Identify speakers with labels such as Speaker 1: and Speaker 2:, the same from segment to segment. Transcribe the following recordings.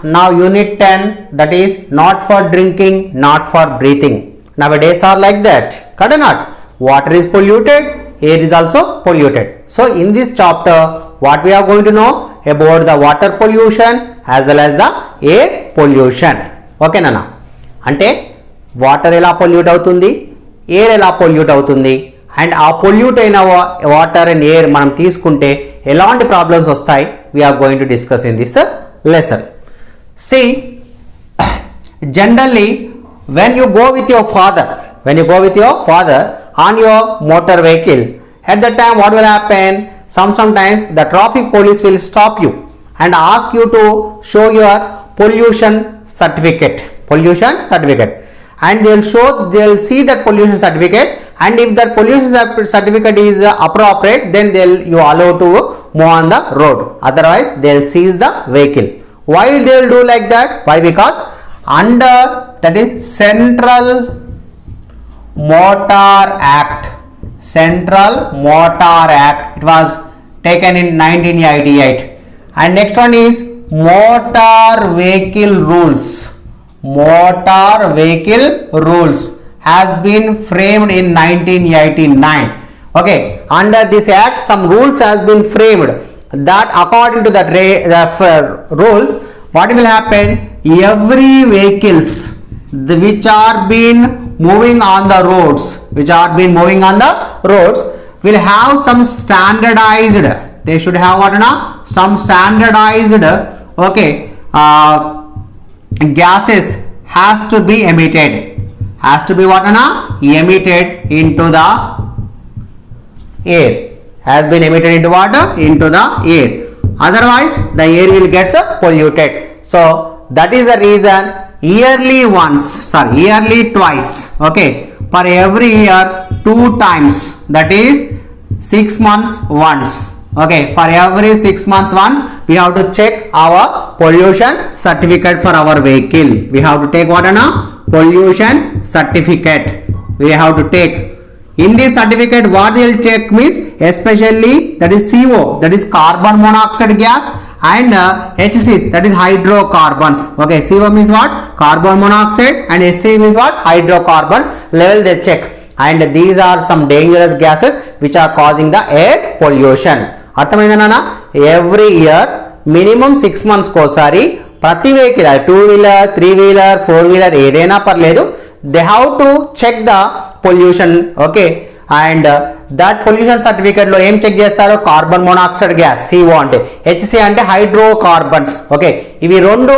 Speaker 1: now unit 10, that is not for drinking, not for breathing. Nowadays are like that, correct or not? Water is polluted, air is also polluted. So in this chapter what we are going to know about the water pollution as well as the air pollution. Okay nana, ante water ela pollute avutundi, air ela pollute avutundi, and ఆ pollute అయిన water and air మనం తీసుకుంటే ఎలాంటి problems వస్తాయి we are going to discuss in this lesson. See, generally when you go with your father on your motor vehicle, at that time what will happen, sometimes the traffic police will stop you and ask you to show your pollution certificate, and they'll see that pollution certificate, and if that pollution certificate is appropriate, then you allow to move on the road, otherwise they'll seize the vehicle. Why they'll do like that? Why? Because under that is Central Motor Act, it was taken in 1988, and next one is Motor Vehicle Rules has been framed in 1989. Okay, under this act some rules has been framed that according to that rules, what will happen, every vehicles which are been moving on the roads will have some standardized, they should have some standardized gases has to be emitted into the air, otherwise the air will get polluted. So that is the reason yearly twice, okay, for every year 2 times, that is 6 months once, okay, for every 6 months once we have to check our pollution certificate for our vehicle. We have to take pollution certificate. We have to take in this certificate, what they will check means especially that is CO, that is carbon monoxide gas, and HCs, that is hydrocarbons. Okay, CO means what? Carbon monoxide, and HC means what? Hydrocarbons level they check, and these are some dangerous gases which are causing the air pollution. అర్థమైందనా? Every year minimum 6 months కోసారి ప్రతి vehicle 2-wheeler, 3-wheeler, 4-wheeler ఏదైనా పర్లేదు, they have to check the pollution. Okay, and that pollution certificate లో ఏం check చేస్తారో, carbon monoxide gas CO అంటే, HC అంటే hydrocarbons. Okay, ఇవి రెండు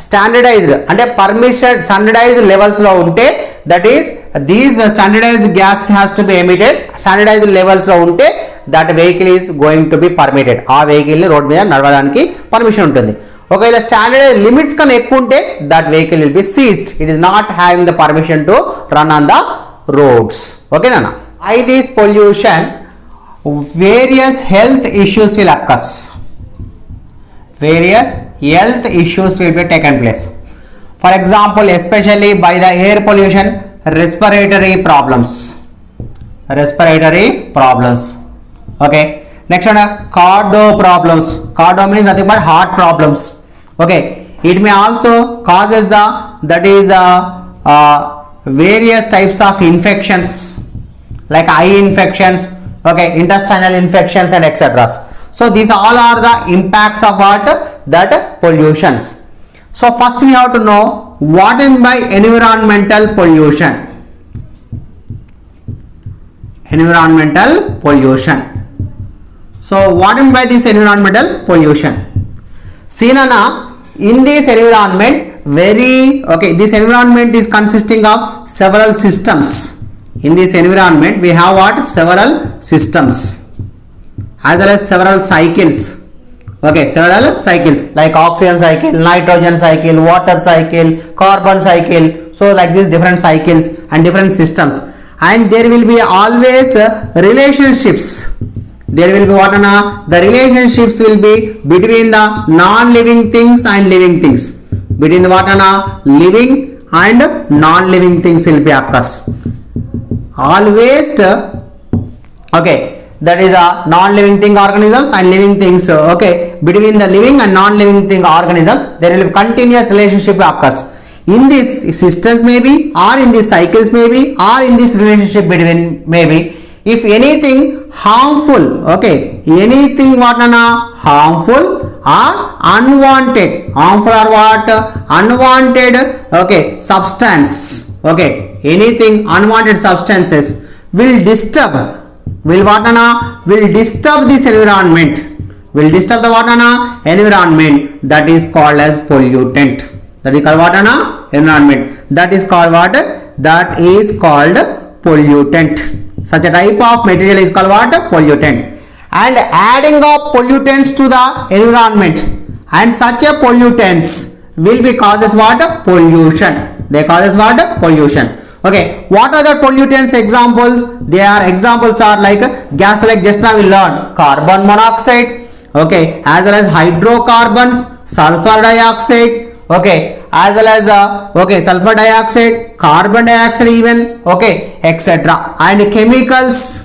Speaker 1: స్టాండర్డైజ్డ్ అంటే పర్మిషన్ స్టాండర్డైజ్డ్ లెవెల్స్ లో ఉంటే, that is these standardised gas has to be emitted, standardised levels లో ఉంటే that vehicle is going to be permitted, ఆ వెహికల్ ని రోడ్ మీద నడవడానికి పర్మిషన్ ఉంటుంది. ఒకవేళ స్టాండర్డ్ లిమిట్స్ కన్నా ఎక్కువ ఉంటే that vehicle will be seized, it is not having the permission to run on the roads. ఓకేనా? By this pollution various health issues will occur, be taken place. For example, especially by the air pollution, respiratory problems. Okay, next one, cardio problems. Cardio means nothing but heart problems. Okay, it may also causes the various types of infections like eye infections, okay, intestinal infections and etc. So these all are the impacts of what? That pollutions. So first we have to know what is by environmental pollution. So what is by this environmental pollution? See Nana, in this environment this environment is consisting of several systems. In this environment we have what? Several systems as well as several cycles. Okay, several cycles like oxygen cycle, nitrogen cycle, water cycle, carbon cycle. So like this different cycles and different systems, and there will be always relationships. There will be what? The relationships will be between the non-living things and living things. Between the what? Living and non-living things will be occurs. Always okay, that is a non-living thing organisms and living things. Okay, between the living and non-living thing organisms, there will be continuous relationship occurs. In these systems maybe, or in these cycles maybe, or in this relationship between maybe, if anything harmful, okay, anything what harmful or unwanted, harmful or what, unwanted, okay, substance, okay, anything unwanted substances will disturb, will what will disturb this environment, will disturb the what environment, that is called as pollutant. That is called what environment, that is called what, that is called pollutant. Such a type of material is called what, pollutant. And adding of pollutants to the environment, and such a pollutants will be causes what, pollution. They causes what, pollution. Okay, what are the pollutants examples? Their examples are like gas, like just now we learned carbon monoxide, okay, as well as hydrocarbons, sulfur dioxide, okay, as well as okay, sulfur dioxide, carbon dioxide even, okay, etc. And chemicals,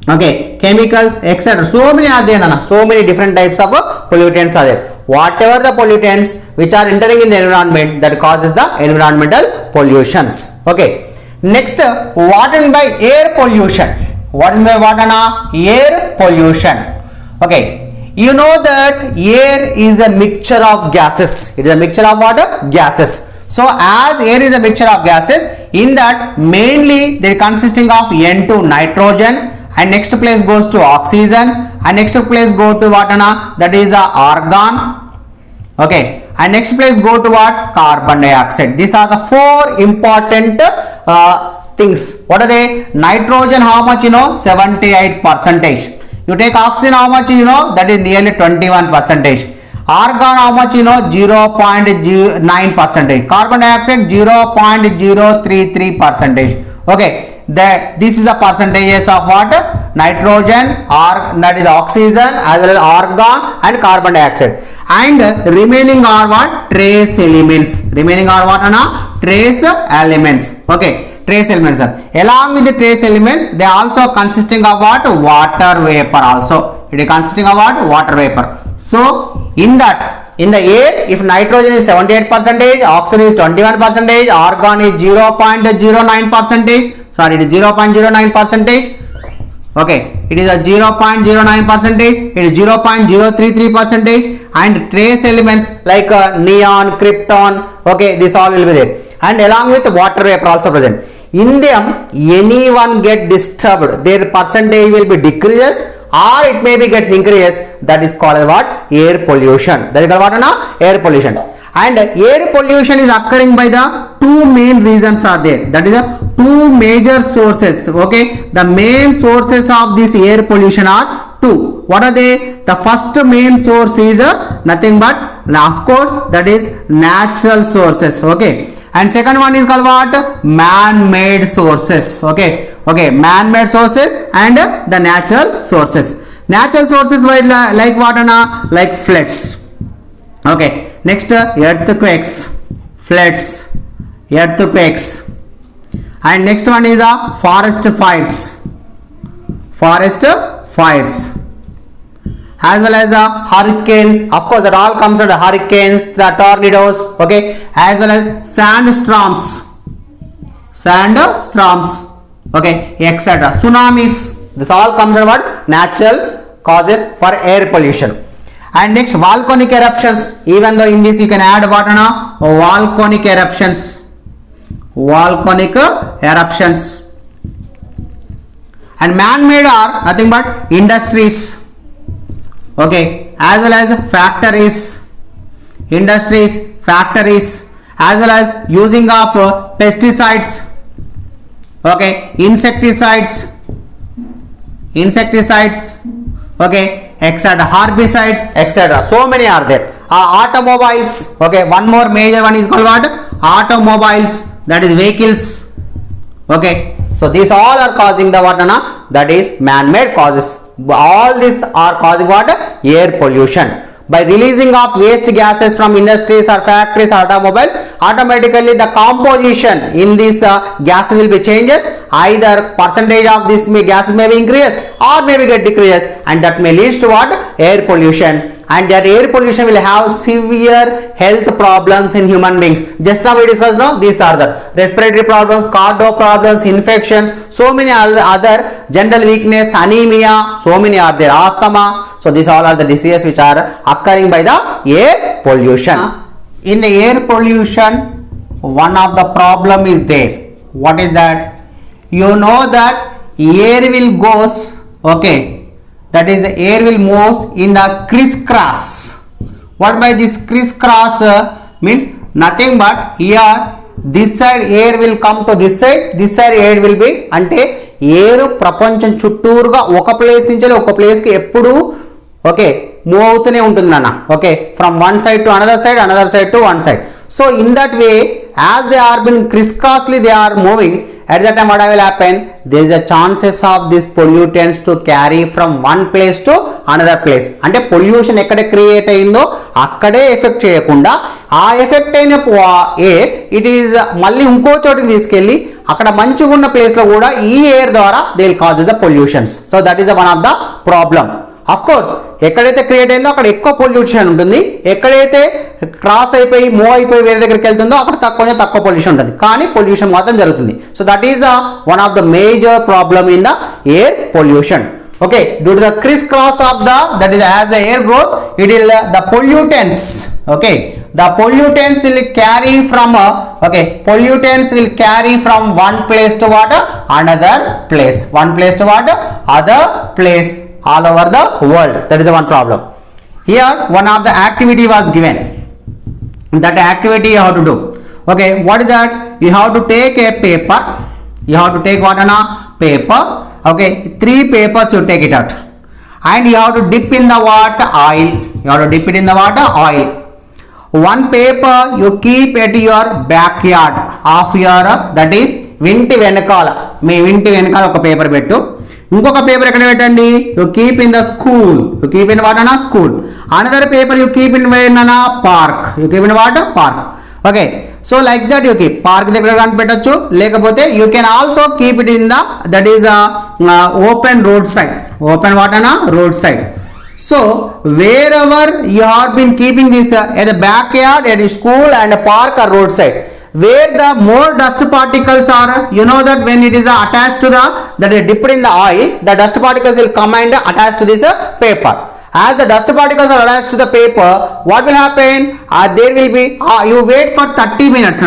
Speaker 1: okay, chemicals, etc. So many are there, so many different types of pollutants are there. Whatever the pollutants which are entering in the environment, that causes the environmental pollutions. Okay, next, what is by air pollution? What is by what, air pollution? Okay, you know that air is a mixture of gases. It is a mixture of what, gases. So as air is a mixture of gases, in that mainly they are consisting of N2, nitrogen, and next place goes to oxygen, and next place go to what, that is argon, okay, and next place go to what, carbon dioxide. These are the four important things. What are they? Nitrogen, how much, 78%. You take oxygen, how much, that is nearly 21%. Argon, how much, 0.09%. Carbon dioxide, 0.033%. Okay, this is the percentages of what, nitrogen, or that is oxygen, as well as argon and carbon dioxide. And remaining are what, trace elements. Remaining are what, trace elements. Okay, trace elements. Along with the trace elements, they are also consisting of what, water vapor also. It is consisting of what, water vapor. So in that, in the air, if nitrogen is 78%, oxygen is 21%, argon is 0.09%, sorry, it is 0.09%. Okay, it is a 0.09%, it is 0.033%, and trace elements like neon, krypton, okay, this all will be there. And along with water vapor also present. In them, anyone get disturbed, their percentage will be decreases, or it may be gets increases. That is called what, air pollution. That is called what, air pollution. And air pollution is occurring by the two main reasons are there. That is two major sources. Okay, the main sources of this air pollution are two. What are they? The first main source is nothing but, of course, that is natural sources. Okay, and second one is called what, man-made sources. Okay, okay, man-made sources and the natural sources. Natural sources were like what, like floods. Okay, next, earthquakes, floods, earthquakes, and next one is forest fires, as well as hurricanes. Of course, that all comes under hurricanes, the tornadoes, okay, as well as sandstorms, okay, etc. Tsunamis. This all comes under what, natural causes for air pollution. And next, volcanic eruptions. Even though in this you can add what, volcanic eruptions, and man-made are nothing but industries, okay, as well as factories, as well as using of pesticides, okay, insecticides, okay, etc., herbicides, etc. So many are there. Automobiles, okay, one more major one is called what, automobiles, that is vehicles. Okay, so these all are causing the what, that is man-made causes. All these are causing what, air pollution. By releasing of waste gases from industries or factories or automobiles, automatically the composition in this gas will be changes. Either percentage of this gases may be increased or maybe get decreased, and that may leads to what? Air pollution. And that air pollution will have severe health problems in human beings. Just now we discussed, no, these are the respiratory problems, cardio problems, infections, so many other, general weakness, anemia, so many are there, asthma. So these all are the diseases which are occurring by the air pollution. In the air pollution, one of the problem is there. What is that? You know that air will goes, okay, that is the air will move in the crisscross. What by this crisscross means? Nothing but here this side air will come to this side air will be, అంటే air ప్రపంచం చుట్టూరుగా ఒక place నుంచి ఒక place కి ఎప్పుడు okay move అవుతూనే ఉంటుంది నాన్న. Okay, from one side to another side to one side. So in that way as they are been crisscrossly they are moving, at that time what will happen? There is a chances of this pollutants to carry from one place to another place. అంటే pollution ఎక్కడ create అయిందో అక్కడే effect చేయకుండా ఆ effect అయిన air it is మళ్ళీ ఇంకో చోటుకి తీసుకెళ్ళి అక్కడ మంచిగా ఉన్న ప్లేస్లో కూడా ఈ ఎయిర్ ద్వారా they will causes the pollutions. So that is one of the problem. Of course ఎక్కడైతే క్రియేట్ అయిందో అక్కడ ఎక్కువ పొల్యూషన్ ఉంటుంది, ఎక్కడైతే క్రాస్ అయిపోయి మూవ్ అయిపోయి వేరే దగ్గరికి వెళ్తుందో అక్కడ కొంచెం తక్కువ పొల్యూషన్ ఉంటుంది, కానీ పొల్యూషన్ మాత్రం జరుగుతుంది. So that is the one of the major problem in the air pollution. Okay, due to the crisscross of the, that is as the air goes, it will the pollutants, okay, the pollutants will carry from pollutants will carry from one place to what? Another place, one place to what? Other place all over the world. That is the one problem. Here one of the activity was given. That activity you have to do. Okay, what is that? You have to take a paper. You have to take what? On a paper. Okay, 3 papers you take it out, and you have to dip in the water oil. You have to dip it in the water oil. One paper you keep at your backyard of your, that is వింటి వెనకాల, మీ వింటి వెనకాల ఒక paper పెట్టు. ఇంకొక paper ఎక్కడ పెట్టండి? You keep in the school. You keep in what? అన్న school. Another paper you keep in where? అన్న park. You keep in what? Park. Okay, so like that you keep. Park దగ్గర కానీ పెట్టచ్చు, లేకపోతే you can also keep it in the, that is open road side. Open what అన్న? Road side. So wherever you have been keeping this at the back yard, at the school and park or road side, where the more dust particles are, you know that when it is attached to the, that is dipped in the oil, the dust particles will come and attach to this paper. As the dust particles are attached to the paper, what will happen? There will be, you wait for 30 minutes.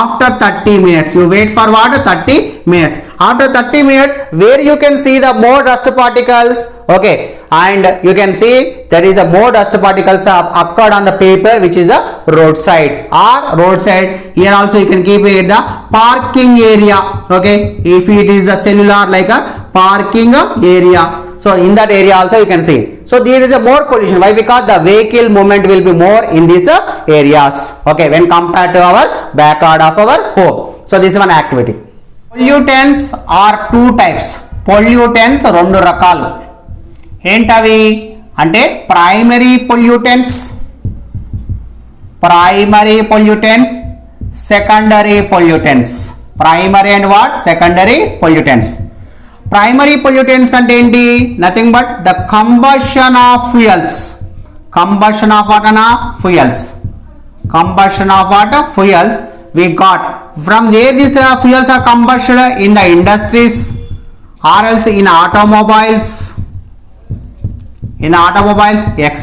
Speaker 1: After 30 minutes, you wait for what? 30 minutes. After 30 minutes, where you can see the more dust particles, okay, and you can see there is a more dust particles occurred on the paper which is a roadside or roadside. Here also you can keep it the parking area. Okay, if it is a cellular like a parking area, so in that area also you can see. So there is a more pollution. Why? Because the vehicle movement will be more in these areas, okay, when compared to our backyard of our home. So this is one activity. Pollutants are 2 types. Pollutants రెండు రకాలు. ఏంటవి అంటే primary pollutants, secondary pollutants. Primary and what? Secondary pollutants. Primary pollutants అంటే ఏంటి? Nothing but the combustion of fuels. Combustion of what అన్న? Fuels. Combustion of what? Fuels we got from where these fuels are combusted in the industries or else in automobiles, etc.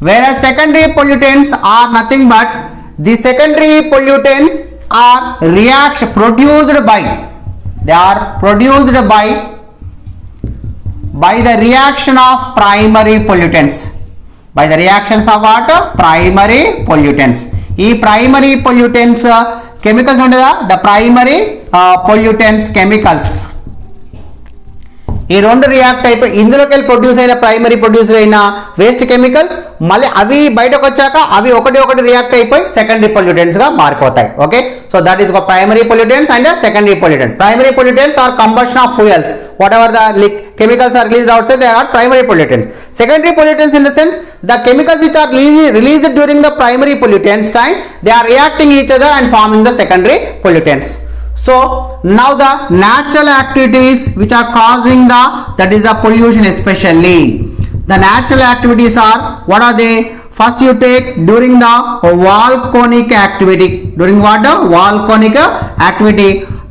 Speaker 1: Whereas secondary pollutants are nothing but the secondary pollutants are produced by, they are produced by the reaction of primary pollutants, by the reactions of what? Primary pollutants. ఈ primary pollutants chemicals ఉండదా? The primary pollutants chemicals ఈ రెండు react అయిపోయి ఇందులోకి వెళ్ళి produce అయిన primary produce అయిన waste chemicals మళ్ళీ అవి బయటకు వచ్చాక అవి ఒకటి రియాక్ట్ అయిపోయి సెకండరీ పొల్యూటెంట్స్ గా మారిపోతాయి. Okay, so that is primary pollutants and secondary pollutant. Primary pollutants are combustion of fuels. whatever the chemicals are released outside, they are primary pollutants. Secondary pollutants in the sense the chemicals which are released during the primary pollutants time, they are reacting each other and forming the secondary pollutants. So now the natural activities which are causing that is the pollution especially. The natural activities are, what are they? First you take during the volcanic activity. During what? The volcanic activity,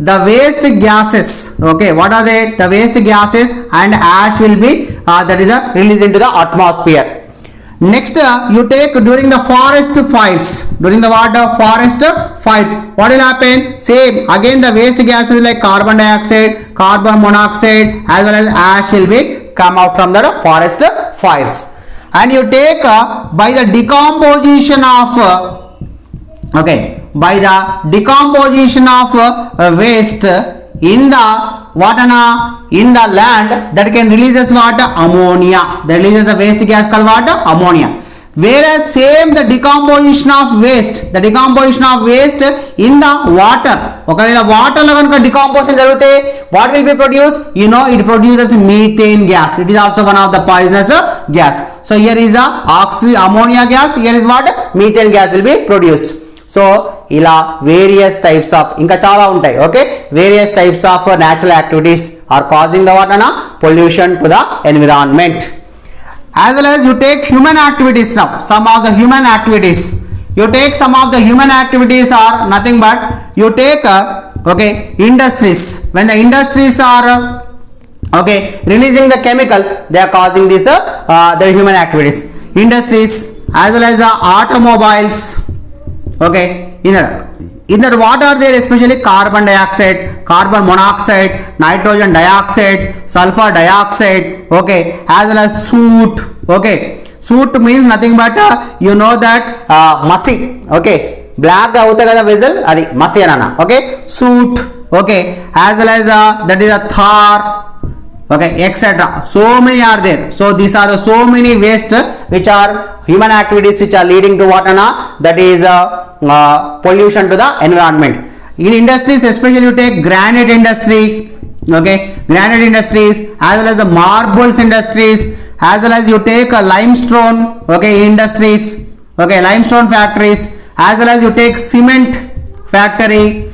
Speaker 1: the waste gases, okay, what are they? The waste gases and ash will be that is released into the atmosphere. Next you take during the forest fires. During the what? Forest fires, what will happen? Same again, the waste gases like carbon dioxide, carbon monoxide as well as ash will be come out from the forest fires. And you take by the decomposition of by the decomposition of waste in the in the land, that can releases what? Ammonia. That releases the waste gas called what? Ammonia. Whereas same the decomposition of waste in the water, okay, water lo ganaka decomposition jarugute, what will be produced? You know, it produces methane gas. It is also one of the poisonous gas. So here is the ammonia gas, here is what? Methane gas will be produced. So ఇలా various types of ఇంకా చాలా ఉంటాయి, okay, various types of natural activities are causing the what? Pollution to the environment. As well as you take human activities now. Some of the human activities, you take some of the human activities are nothing but you take okay, industries. When the industries are okay releasing the chemicals, they are causing this the human activities. Industries as well as automobiles, okay, in that what are there? Especially carbon dioxide, carbon monoxide, nitrogen dioxide, sulfur dioxide, okay, as well as soot. Okay, soot means nothing but you know that messy, okay, black ga avutha kada vessel, adi messy anana, okay, soot, okay, as well as that is a tar, okay, etc. So many are there. So these are the so many waste which are human activities which are leading to what? That is pollution to the environment. In industries, especially you take granite industry, okay, granite industries as well as the marbles industries, as well as you take limestone, okay, industries, okay, limestone factories, as well as you take cement factory,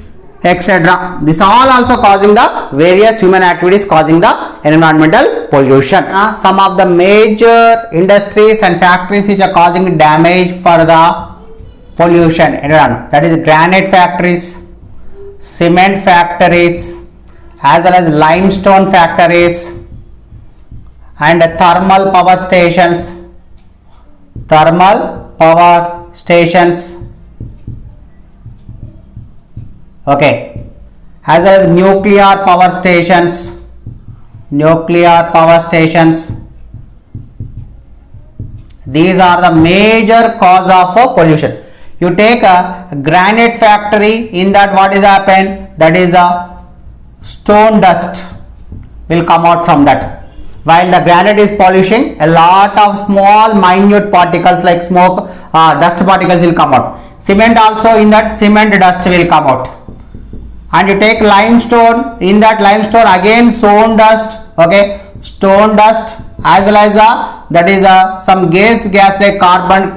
Speaker 1: etc. This all also causing the various human activities causing the environmental pollution. Some of the major industries and factories which are causing damage for the pollution environment, that is granite factories, cement factories, as well as limestone factories and thermal power stations, okay, as well as nuclear power stations. These are the major cause of pollution. You take a granite factory, in that what is happen? That is a stone dust will come out from that. While the granite is polluting, a lot of small minute particles like smoke, dust particles will come out. Cement also, in that cement dust will come out. And you take limestone, in that limestone again stone dust, okay, stone dust as well as that is some gas like carbon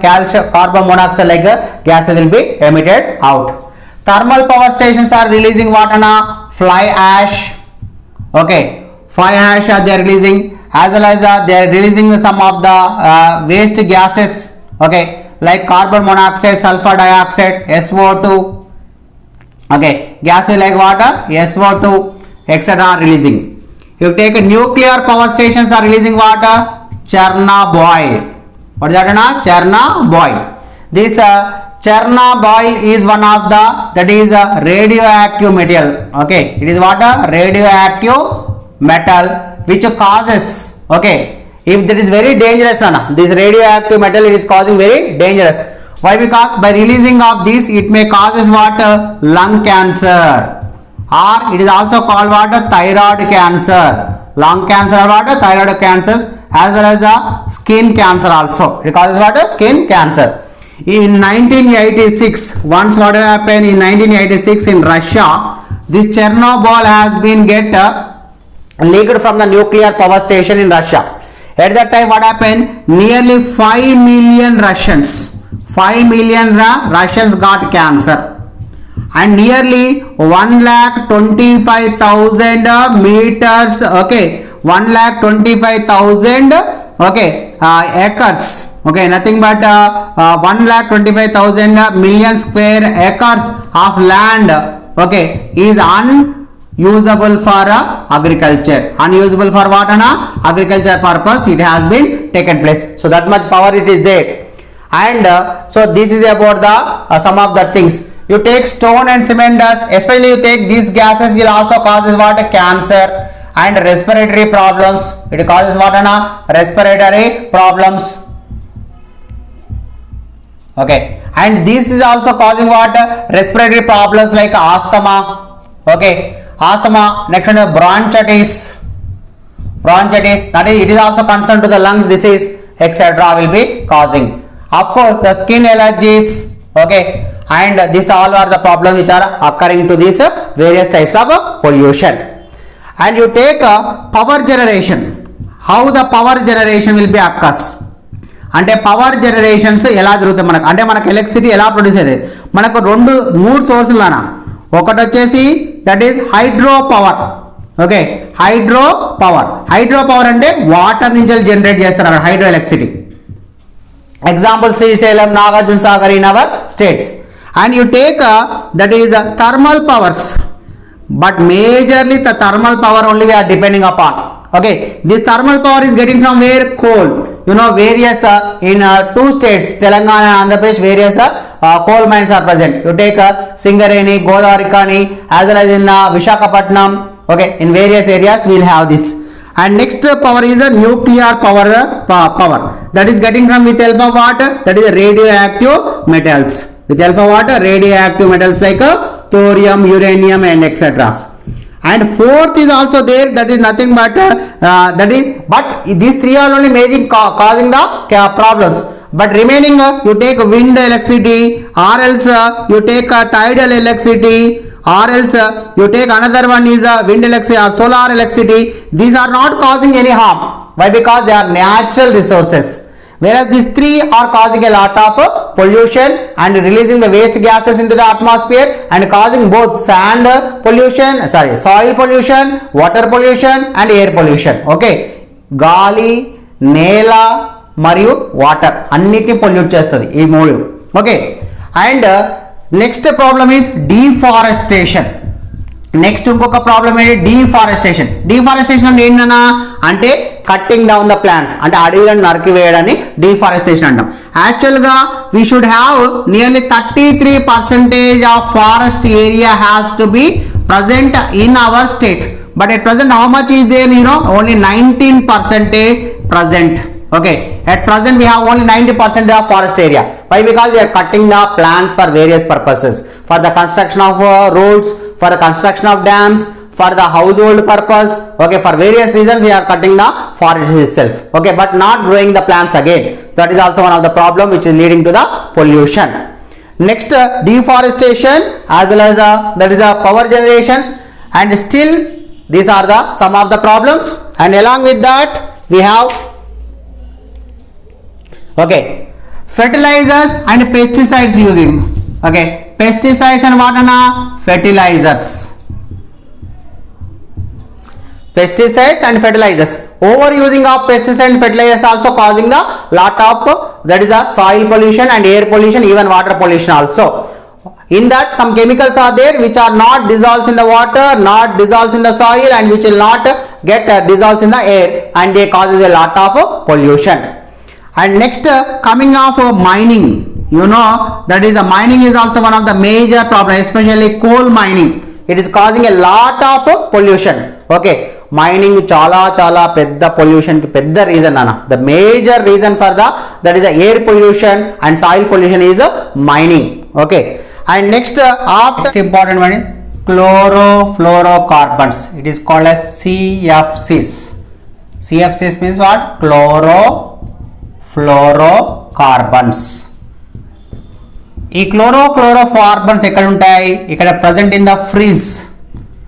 Speaker 1: monoxide like gases will be emitted out. Thermal power stations are releasing what? Fly ash, okay, fly ash they are releasing, as well as they are releasing some of the waste gases, okay, like carbon monoxide, sulfur dioxide, SO2, okay, gases like water, SO2, etc. are releasing. You take a nuclear power stations are releasing water, Chernobyl. What is that? Chernobyl. This Chernobyl is one of the, that is radioactive material, okay, it is what? Radioactive metal which causes, okay, if that is very dangerous, this radioactive metal, it is causing very dangerous. Why? Because by releasing of this, it may causes what? Lung cancer, or it is also called what? Thyroid cancer. Lung cancer or what? Thyroid cancers, as well as skin cancer also. It causes what? Skin cancer. In 1986, once what happened in 1986 in Russia, this Chernobyl has been leaked from the nuclear power station in Russia. At that time, what happened? Nearly 5 million Russians got cancer, and nearly 1,25,000 meters, okay, 1,25,000, okay, acres, okay, nothing but 1,25,000 million square acres of land, okay, is unusable for agriculture. Unusable for what? Agriculture purpose it has been taken place. So that much power it is there. And so this is about the some of the things. You take stone and cement dust, especially you take these gases will also causes what? Cancer and respiratory problems. It causes what? Respiratory problems. Okay, and this is also causing what? Respiratory problems like asthma. Okay, asthma. Next one, bronchitis. That is, it is also concerned to the lungs disease, etc. will be causing. Of course, the skin allergies. Okay, and these all are the problems which are occurring to these various types of pollution. And you take power generation. How the power generation will be occurs? అంటే power generations ఎలా జరుగుతాయి మనకు, అంటే మనకు electricity ఎలా produce అవుతుంది? మనకు మూడు సోర్సులనా. ఒకటి వచ్చేసి that is hydro power. Okay, hydro power అంటే వాటర్ నుంచి జనరేట్ చేస్తారు అక్కడ hydro electricity. Example Srisailam, Nagarjuna Sagar in our states. And you take that is thermal powers, but majorly the thermal power only we are depending upon. Okay, this thermal power is getting from where? Coal. You know, various in 2 states, Telangana and Andhra Pradesh, various coal mines are present. You take Singareni, Godavarikani, as well as in Visakhapatnam. Okay, in various areas we will have this. And next power is a nuclear power. That is getting from with help of what? That is radioactive metals. With help of what? Radioactive metals like thorium, uranium and etc. And fourth is also there, that is nothing but but these three are only making causing the problems. But remaining you take wind electricity, or else you take tidal electricity, or else you take another one is wind electricity or solar electricity. These are not causing any harm. Why? Because they are natural resources. Whereas these three are causing a lot of pollution and releasing the waste gases into the atmosphere and causing both soil pollution, water pollution and air pollution. Okay, గాలి, నేల మరియు water అన్నిటిని pollute చేస్తుంది ఈ మూడు. Okay, and next problem is deforestation. Next ఇంకొక problem ఏంటి? Deforestation అంటే ఏంటన్నా అంటే కట్టింగ్ డౌన్ ద ప్లాంట్స్, అంటే అడవులను నరికివేయడాన్ని డీఫారెస్టేషన్ అంటాం. యాక్చువల్గా we should have nearly 33% of forest area has to B present in our state, but at present how much is there? You know, only 19% present. Okay, at present we have only 90% of forest area. Why? Because we are cutting the plants for various purposes, for the construction of roads, for the construction of dams, for the household purpose. Okay, for various reasons we are cutting the forest itself. Okay, but not growing the plants again. That is also one of the problem which is leading to the pollution. Next, deforestation as well as that is power generations, and still these are the some of the problems. And along with that we have okay fertilizers and pesticides using. Okay, pesticides and what are fertilizers. Pesticides and fertilizers, overusing of pesticides and fertilizers also causing the lot of that is a soil pollution and air pollution, even water pollution also. In that some chemicals are there which are not dissolved in the water, not dissolved in the soil, and which will not get dissolved in the air, and they causes a lot of pollution. And next coming of mining, you know that is mining is also one of the major problem, especially coal mining. It is causing a lot of pollution. Okay, mining చాలా పెద్ద pollution కి పెద్ద reason అన్న. The major reason for the that is air pollution and soil pollution is mining. Okay, and next after important one chlorofluorocarbons. It is called as CFCs. CFCs means what? Chlorofluorocarbons. ఈ chlorofluorocarbons ఎక్కడ ఉంటాయి? ఇక్కడ present in the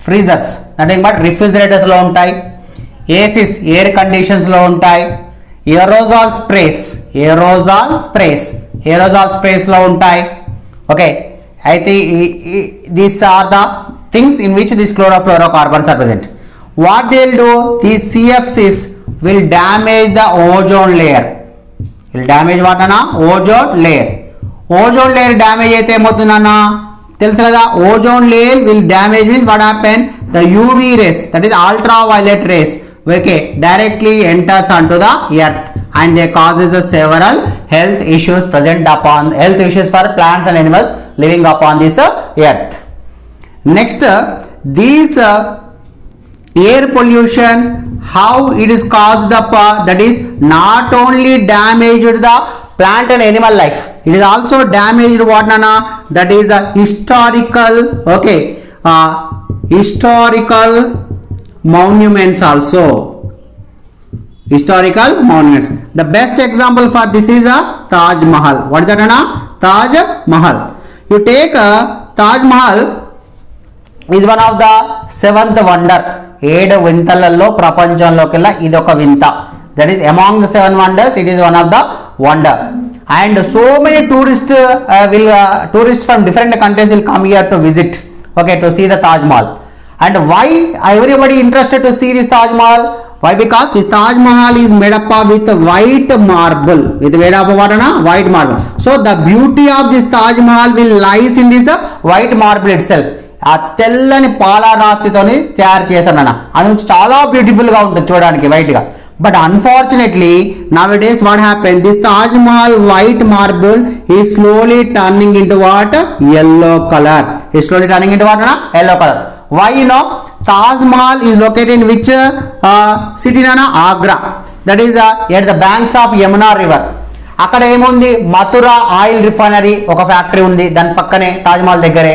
Speaker 1: freezers, nothing but refrigerators లో ఉంటాయి. ఏసిస్ air conditions లో ఉంటాయి, ఏరోజాల్ sprays లో ఉంటాయి. ఓకే, అయితే these are the things in which this chlorofluorocarbons are present. What they will do, these CFCs will damage the ozone layer. Will damage what అన్న, ozone layer. Ozone layer damage అయితే ఏమవుతుందన్న తెలుసు కదా. Ozone layer will damage means what happen, the UV rays, that is ultraviolet rays, okay, directly enters onto the earth and they causes several health issues for plants and animals living upon this earth. Next, these air pollution, how it is caused up, that is not only damaged the plant and animal life, it is also damaged what nana, that is a historical, okay, historical monuments also. Historical monuments, the best example for this is a Taj Mahal. What is that nana, Taj Mahal. You take Taj Mahal is one of the seventh wonder, 7 వింతలలో ప్రపంచంలోకెల్లా ఇది ఒక వింత. That is among the 7 wonders, it is one of the wonder. And so many tourists from different countries will come here to visit, okay, to see the Taj Mahal. And why everybody interested to see this Taj Mahal? Why? Because this Taj Mahal is made up of with white marble. With made up of what? White marble. So the beauty of this Taj Mahal will lies in this white marble itself. ఆ తెల్లని పాలరాతితోని తయారు చేశానన్న, అది చాలా బ్యూటిఫుల్గా ఉంటుంది చూడడానికి వైట్గా. But unfortunately nowadays what happen, this Taj Mahal white marble is slowly turning into what, yellow color. Is slowly turning into what? Yellow color. Why? You know, Taj Mahal is located in which city nana? Agra. That is at the banks of Yamuna river. అక్కడ ఏముంది, Mathura oil refinery ఒక factory ఉంది దాని పక్కనే తాజ్ మహల్ దగ్గరే.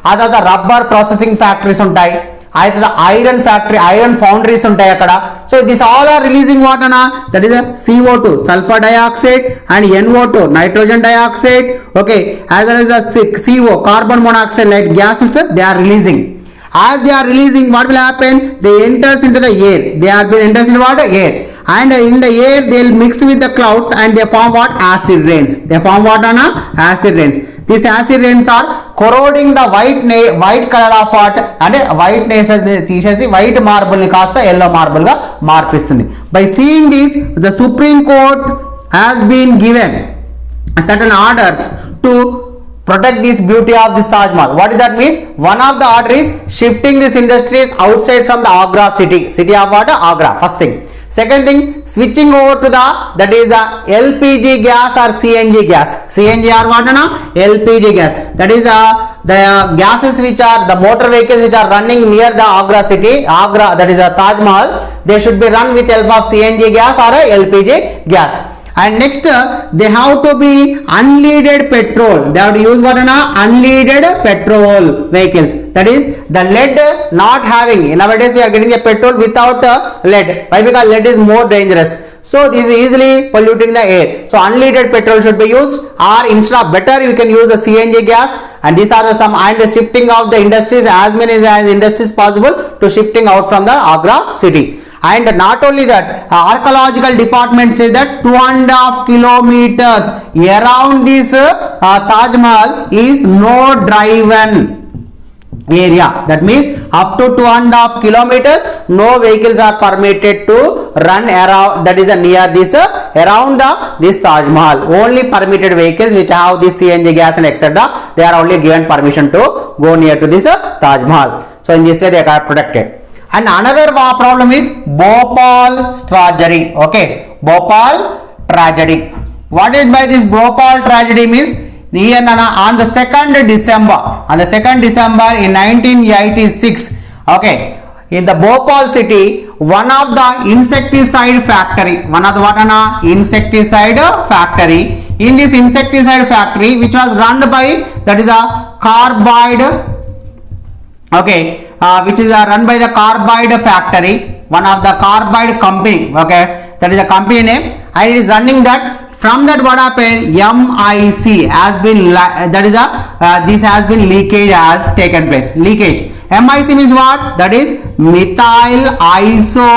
Speaker 1: ఆ తర్వాత rubber processing factories ఉంటాయి, అయితే ఐరన్ ఫ్యాక్టరీ, ఐరన్ ఫౌండరీస్ ఉంటాయి అక్కడ. So this all are releasing what అన్న, that is CO2 sulphur dioxide and NO2 nitrogen dioxide, okay, as well as CO carbon monoxide like gases they are releasing. As they are releasing, what will happen, they enters into the air, they are been enters into what, air, and in the air they will mix with the clouds and they form what, acid rains. They form what anna, acid rains. These acid rains are corroding the white color of what, and white తీసేసి white marble ని కాస్త yellow marble గా మార్పిస్తుంది. By seeing this, the Supreme Court has been given certain orders to protect this beauty of this Taj Mahal. What does that mean? One of the order is shifting these industries outside from the Agra city of what, Agra, first thing. Second thing, switching over to the, that is LPG gas or CNG gas. CNG or what na, LPG gas. That is the gases which are the motor vehicles which are running near the Agra city, Agra, that is Taj Mahal, they should be run with help of CNG gas or LPG gas. And next, they have to be unleaded petrol. They have to use what na, unleaded petrol vehicles. That is the lead not having. Nowadays we are getting a petrol without lead. Why? Because lead is more dangerous. So this is easily polluting the air. So unleaded petrol should be used, or instead of better you can use the CNG gas. And these are the some, and shifting of the industries, as many as industries possible to shifting out from the Agra city. And not only that, archaeological department says that 2.5 kilometers around this Taj Mahal is no driven area. That means up to 2.5 kilometers no vehicles are permitted to run around, that is near this around this Taj Mahal. Only permitted vehicles which have this CNG gas and etc, they are only given permission to go near to this Taj Mahal. So in this way they are protected. And another problem is Bhopal tragedy. Okay, Bhopal tragedy. What is by this Bhopal tragedy means, on the 2nd December in 1986, okay, in the Bhopal city, one of the insecticide factory, insecticide factory, in this insecticide factory which was run by, that is a carbide, okay, which is run by the carbide factory, one of the carbide company, okay, that is a company name, and it is running that. From that what happened, MIC has been, that is this has been leakage has taken place. Leakage, MIC means what, that is methyl iso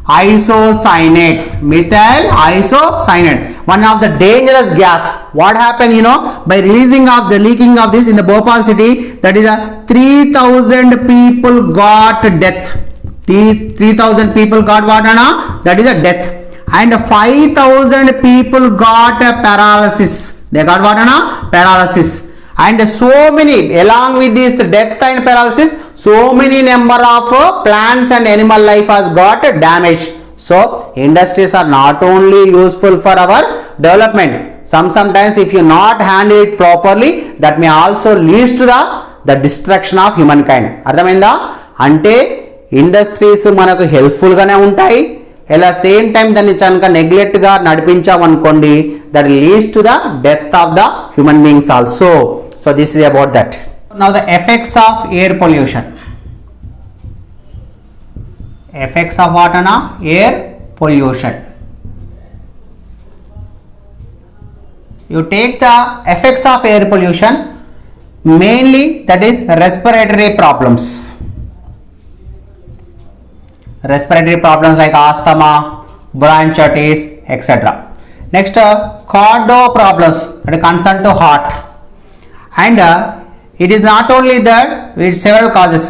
Speaker 1: isocyanate, methyl isocyanate, one of the dangerous gas. What happened, you know, by releasing of the leaking of this in the Bhopal city, that is a 3000 people got death. 3000 people got what, Anna? That is a death. And 5000 people got a paralysis. They got what, Anna? Paralysis. And so many, along with this death and paralysis, so many number of plants and animal life has got damaged. So industries are not only useful for our development, sometimes if you not handle it properly, that may also leads to the destruction of humankind. అర్థమైందా? అంటే industries మనకు helpful గానే ఉంటాయి, ఎలా same time దాన్ని కనుక neglect గా నడిపించామనుకోండి, that leads to the death of the human beings also. So this is about that. Now the effects of air pollution. Effects of what, Anna? Air pollution. You take the effects of air pollution, mainly that is respiratory problems. Respiratory problems like asthma, bronchitis, etc. Next, cardio problems, that is concern to heart. And it is not only that, with several causes.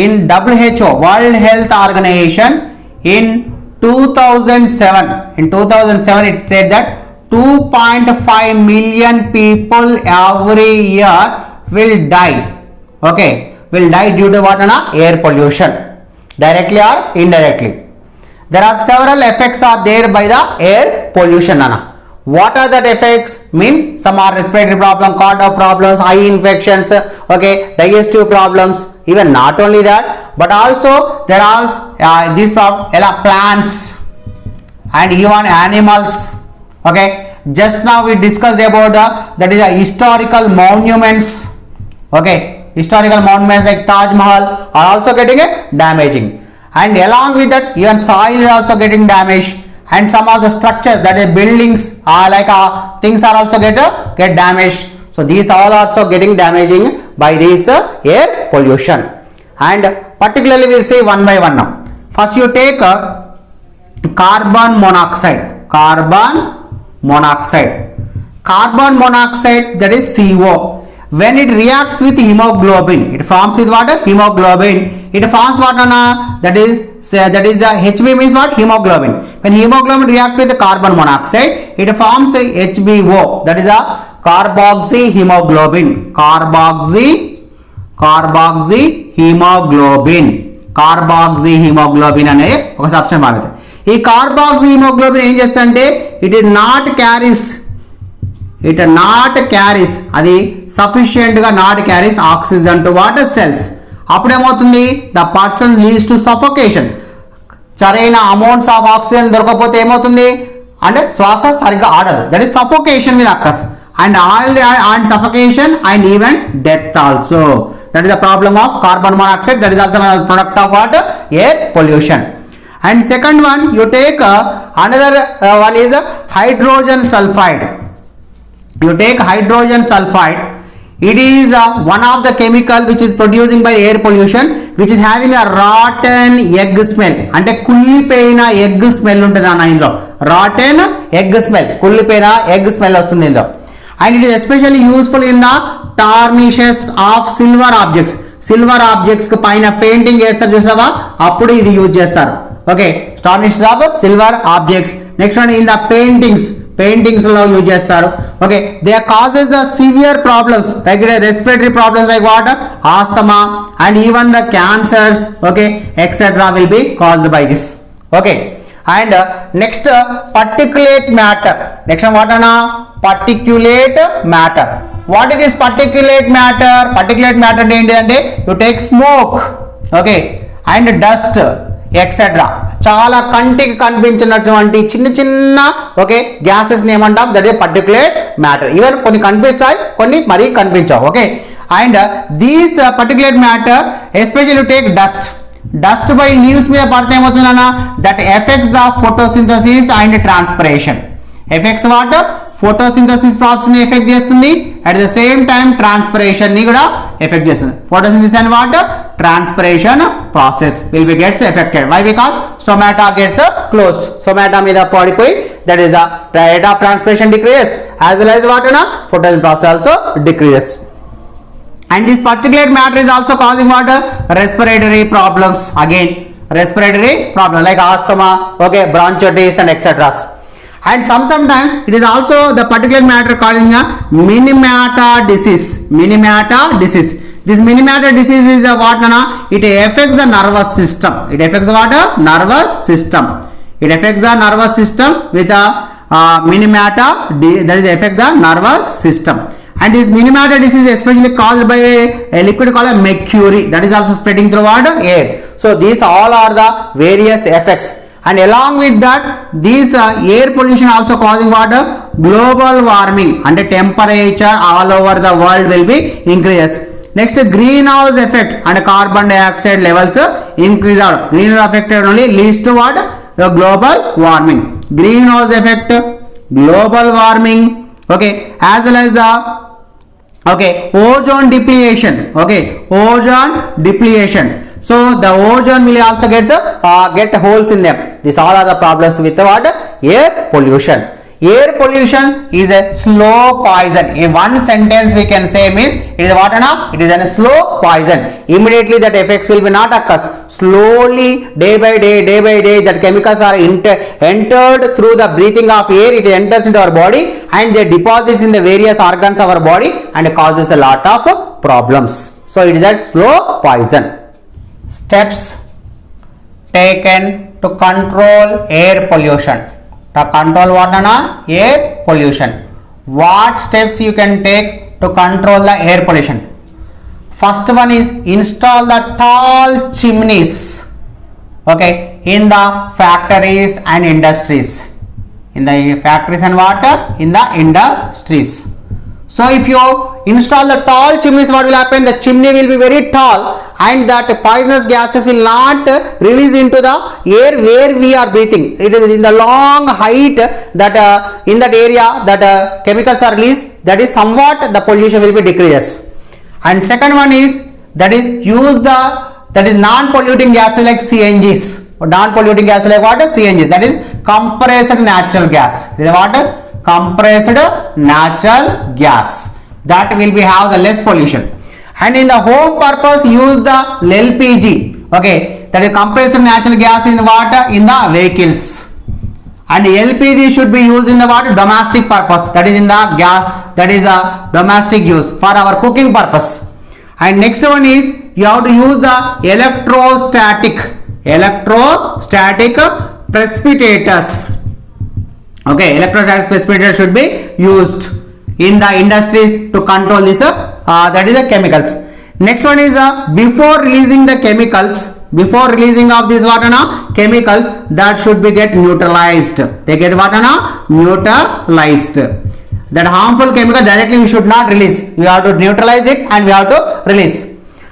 Speaker 1: In WHO, World Health Organization, in 2007 it said that 2.5 million people every year will die. Okay, will die due to what, Anna? Air pollution, directly or indirectly. There are several effects are there by the air pollution, Anna. What are that effects? Means some are respiratory problem, cardio problems, eye infections, okay, digestive problems. Even not only that, but also there are these plants and even animals. Okay, just now we discussed about that is a historical monuments. Okay, historical monuments like Taj Mahal are also getting damaging, and along with that even soil is also getting damaged. And some of the structures, that is buildings, are like things are also get damaged. So these all also getting damaging by this air pollution. And particularly we will see one by one now. First you take carbon monoxide. Carbon monoxide, that is CO. When it reacts with hemoglobin, it forms with what? Hemoglobin. It forms what, Anna? That is HB means what? Hemoglobin. When hemoglobin react with the carbon monoxide, it forms a HBO, that is a carboxyhemoglobin. Carboxyhemoglobin అనే ఒక substance మారుతుంది. ఈ కార్బాక్సీహిమోగ్లోబిన్ ఏం చేస్తుందంటే it not carries అది sufficient గా not carries oxygen to water cells. అప్పుడు ఏమవుతుంది? the person leads to suffocation. సరైన అమౌంట్స్ ఆఫ్ ఆక్సిజన్ దొరకకపోతే ఏమవుతుంది అంటే శ్వాస సరిగ్గా ఆడదు. That is suffocation will access and suffocation and even death also. That is the problem of carbon monoxide. That is also a product of what? Air pollution. And second one, you take another one is hydrogen sulfide. You take hydrogen sulfide. It is one of the chemical which is producing by air pollution, which is having a rotten egg smell. అంటే కుళ్ళిపోయిన egg smell ఉంటుంది అన్న ఇందులో. Rotten egg smell, కుళ్ళిపోయిన egg smell వస్తుంది ఇందులో. And it is especially useful in the tarnishes of silver objects. Silver objects కి పైన పెయింటింగ్ చేస్తారు చూసావా, అప్పుడు ఇది యూజ్ చేస్తారు. Okay, tarnishes of silver objects. Next one in the paintings లో యూజ్ చేస్తారు. Okay, they causes the severe problems like respiratory problems like what? Asthma and even the cancers, okay, etc. will be caused by this. Okay, and next particulate matter. Next one what ana? Particulate matter. What is this particulate matter? Particulate matter ఏంటంటే you take smoke, okay, and dust, etc. చాలా కంటికి కనిపించినటువంటి చిన్న చిన్న okay gases ఏమంటాం, that is particulate matter. Even కొన్ని కనిపిస్తాయి, కొన్ని మరీ కనిపించవు. Okay, and these particulate matter especially take dust by leaves మీద పడితే ఏమవుతుందన్న, that effects the photosynthesis and transpiration. Effects what? Photosynthesis process ని ఎఫెక్ట్ చేస్తుంది, at the same time transpiration ని కూడా ఎఫెక్ట్ చేస్తుంది. Photosynthesis and what? Transpiration process will be gets effected. Why? Because stomata gets closed. Stomata meeda padipoyi, that is the rate of transpiration decreases, as well as what photosynthesis process also decreases. And this particulate matter is also causing what respiratory problems. Again, respiratory problem like asthma, okay, bronchitis and etc. And sometimes it is also the particulate matter causing a Minamata disease. Minamata disease. This Minamata disease is what it affects the nervous system. It affects what nervous system. It affects the nervous system with a Minamata, that is affects the nervous system. And this Minamata disease is especially caused by a liquid called mercury, that is also spreading through air. So these all are the various effects. And along with that, this air pollution also causing what global warming, and the temperature all over the world will be increases. Next, greenhouse effect and carbon dioxide levels increase. Greenhouse effect only leads to what the global warming. Greenhouse effect, global warming, okay, as well as the ozone depletion. Okay, ozone depletion. So the ozone will also get holes in them. These all are the problems with what air pollution. Air pollution is a slow poison. In one sentence we can say means it is what it is a slow poison. Immediately that effects will be not occurs. Slowly, day by day that chemicals are entered through the breathing of air. It enters into our body and they deposits in the various organs of our body and causes a lot of problems. So it is a slow poison. Steps taken to control air pollution. To control what air pollution. What steps you can take to control the air pollution? First one is install the tall chimneys, okay, in the factories and industries. In the factories and what? In the industries. So if you install the tall chimneys, what will happen? The chimney will be very tall and that poisonous gases will not release into the air where we are breathing. It is in the long height that in that area that chemicals are released, that is somewhat the pollution will be decreases. And second one is that is use the non-polluting gases like CNGs. Non-polluting gases like what? CNGs, that is compressed natural gas. This is what? Compressed natural gas. That will be have the less pollution. And in the home purpose, use the LPG, okay, that is compressed natural gas in what? In the vehicles. And LPG should be used in the what? Domestic purpose, that is in the gas, that is a domestic use for our cooking purpose. And next one is you have to use the electrostatic precipitators. Okay, electrostatic precipitators should be used in the industries to control this that is the chemicals. Next one is before releasing the chemicals, before releasing of these what chemicals, that should be get neutralized. They get what neutralized. That harmful chemical directly we should not release. We have to neutralize it and we have to release.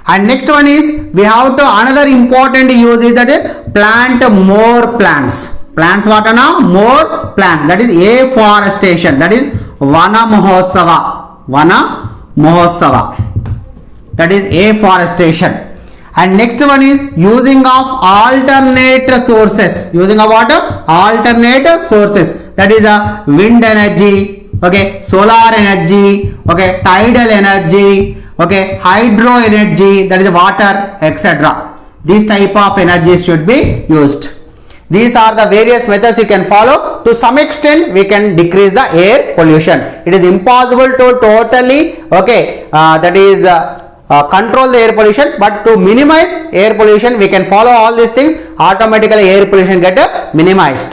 Speaker 1: And next one is we have to another important use is that plant more plants. Plants what more plants, that is afforestation, that is Vana Mahotsava, that is afforestation. And next one is using of alternate sources. Using of what? Alternate sources, that is wind energy, okay, solar energy, okay, tidal energy, okay, hydro energy, that is water, etc. These type of energies should be used. These are the various methods you can follow. To some extent we can decrease the air pollution. It is impossible to totally that is control the air pollution, but to minimize air pollution we can follow all these things. Automatically air pollution get minimized.